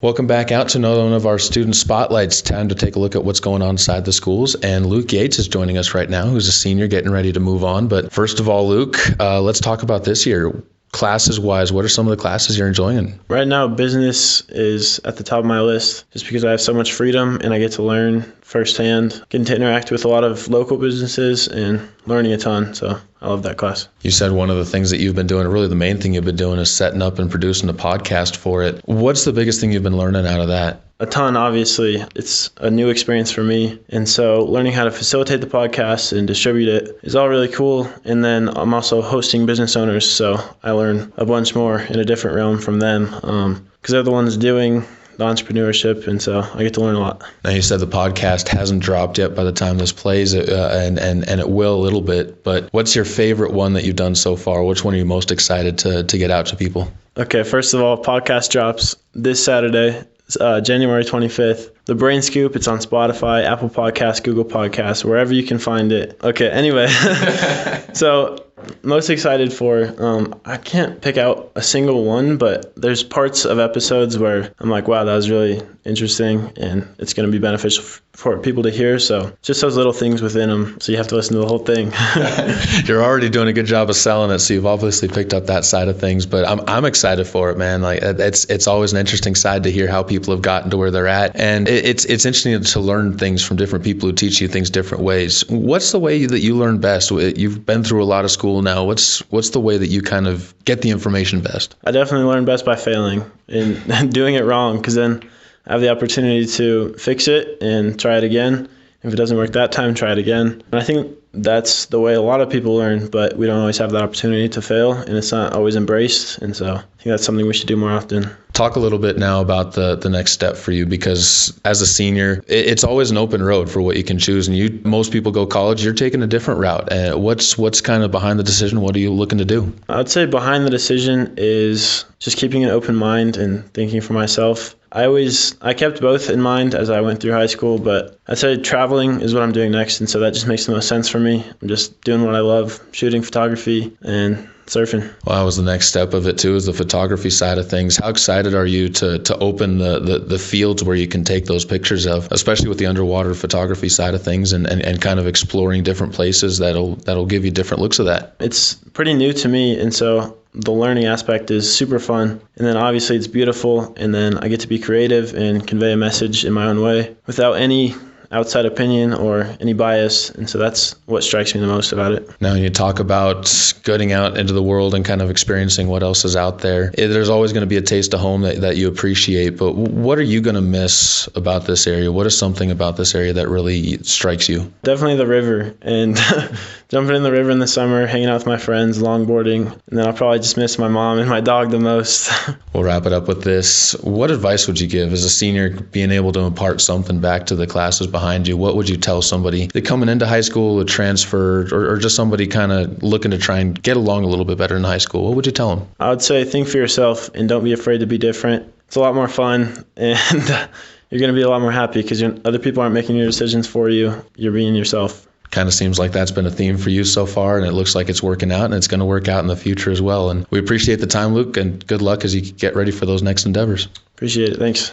Welcome back out to another one of our student spotlights. Time to take a look at what's going on inside the schools. And Luke Yates is joining us right now, who's a senior getting ready to move on. But first of all, Luke, let's talk about this year. Classes-wise, what are some of the classes you're enjoying? Right now, business is at the top of my list just because I have so much freedom and I get to learn firsthand, getting to interact with a lot of local businesses and learning a ton. So I love that class. You said one of the things that you've been doing, really the main thing you've been doing, is setting up and producing a podcast for it. What's the biggest thing you've been learning out of that? A ton, obviously. It's a new experience for me. And so learning how to facilitate the podcast and distribute it is all really cool. And then I'm also hosting business owners, so I learn a bunch more in a different realm from them because they're the ones doing the entrepreneurship, and so I get to learn a lot. Now, you said the podcast hasn't dropped yet by the time this plays, and it will a little bit, but what's your favorite one that you've done so far? Which one are you most excited to get out to people? Okay, first of all, podcast drops this Saturday, January 25th. The Brain Scoop, it's on Spotify, Apple Podcasts, Google Podcasts, wherever you can find it. Okay, anyway, so most excited for, I can't pick out a single one, but there's parts of episodes where I'm like, wow, that was really interesting and it's going to be beneficial for people to hear. So just those little things within them. So you have to listen to the whole thing. You're already doing a good job of selling it, so you've obviously picked up that side of things, but I'm excited for it, man. Like it's always an interesting side to hear how people have gotten to where they're at. And it's interesting to learn things from different people who teach you things different ways. What's the way that you learn best? You've been through a lot of school now. What's the way that you kind of get the information best? I definitely learn best by failing and doing it wrong, because then I have the opportunity to fix it and try it again. If it doesn't work that time, try it again. And I think that's the way a lot of people learn, but we don't always have that opportunity to fail, and it's not always embraced. And so I think that's something we should do more often. Talk a little bit now about the next step for you, because as a senior, it's always an open road for what you can choose. And most people go college, you're taking a different route. What's kind of behind the decision? What are you looking to do? I'd say behind the decision is just keeping an open mind and thinking for myself. I kept both in mind as I went through high school, but I'd say traveling is what I'm doing next, and so that just makes the most sense for me. I'm just doing what I love, shooting photography and surfing. Well, that was the next step of it too, is the photography side of things. How excited are you to open the fields where you can take those pictures of, especially with the underwater photography side of things, and kind of exploring different places that'll give you different looks of that? It's pretty new to me, and so the learning aspect is super fun. And then obviously it's beautiful, and then I get to be creative and convey a message in my own way without any outside opinion or any bias, and so that's what strikes me the most about it. Now, when you talk about getting out into the world and kind of experiencing what else is out there, there's always going to be a taste of home that you appreciate, but what are you going to miss about this area? What is something about this area that really strikes you? Definitely the river, and jumping in the river in the summer, hanging out with my friends, longboarding, and then I'll probably just miss my mom and my dog the most. We'll wrap it up with this. What advice would you give as a senior, being able to impart something back to the classes behind you? What would you tell somebody that coming into high school, a transfer, or just somebody kind of looking to try and get along a little bit better in high school? What would you tell them? I would say think for yourself and don't be afraid to be different. It's a lot more fun, and you're going to be a lot more happy because other people aren't making your decisions for you. You're being yourself. Kind of seems like that's been a theme for you so far, and it looks like it's working out, and it's going to work out in the future as well. And we appreciate the time, Luke, and good luck as you get ready for those next endeavors. Appreciate it. Thanks.